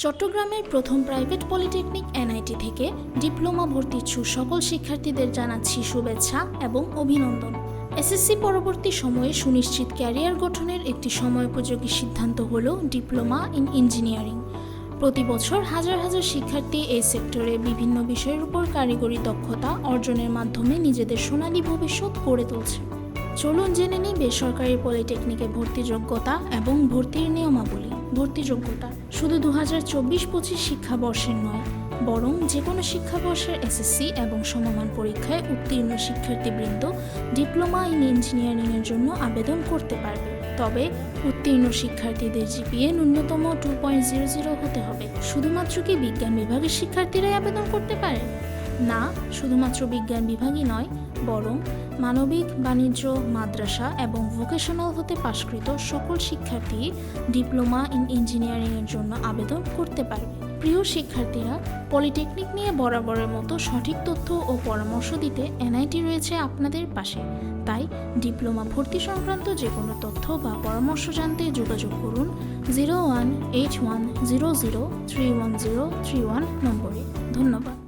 চট্টগ্রামের প্রথম private polytechnic NIT থেকে ডিপ্লোমা ভর্তিচ্ছু সকল শিক্ষার্থীদের জানাচ্ছি শুভেচ্ছা এবং অভিনন্দন। এসএসসি পরবর্তী সময়ে সুনিশ্চিত ক্যারিয়ার গঠনের একটি সময়োপযোগী সিদ্ধান্ত হল ডিপ্লোমা ইন ইঞ্জিনিয়ারিং। প্রতি বছর হাজার হাজার শিক্ষার্থী এই সেক্টরে বিভিন্ন বিষয়ের উপর কারিগরি দক্ষতা অর্জনের মাধ্যমে নিজেদের সোনালী ভবিষ্যৎ গড়ে তুলছে। চলুন জেনে নিই বেসরকারি পলিটেকনিকে ভর্তি যোগ্যতা এবং ভর্তির নিয়মাবলী। ভর্তি যোগ্যতা শুধু 2024-25 শিক্ষাবর্ষের নয়, বরং যে কোনো শিক্ষাবর্ষের এসএসসি এবং সমমান পরীক্ষায় উত্তীর্ণ শিক্ষার্থীবৃন্দ ডিপ্লোমা ইন ইঞ্জিনিয়ারিংয়ের জন্য আবেদন করতে পারবে। তবে উত্তীর্ণ শিক্ষার্থীদের জিপিএ ন্যূনতম 2.00 হতে হবে। শুধুমাত্র কি বিজ্ঞান বিভাগের শিক্ষার্থীরাই আবেদন করতে পারে? না, শুধুমাত্র বিজ্ঞান বিভাগই নয়, বরং মানবিক, বাণিজ্য, মাদ্রাসা এবং ভোকেশনাল হতে পাশকৃত সকল শিক্ষার্থী ডিপ্লোমা ইন ইঞ্জিনিয়ারিংয়ের জন্য আবেদন করতে পারবে। প্রিয় শিক্ষার্থীরা, পলিটেকনিক নিয়ে বরাবরের মতো সঠিক তথ্য ও পরামর্শ দিতে এনআইটি রয়েছে আপনাদের পাশে। তাই ডিপ্লোমা ভর্তি সংক্রান্ত যে কোনো তথ্য বা পরামর্শ জানতে যোগাযোগ করুন 0181003131 নম্বরে। ধন্যবাদ।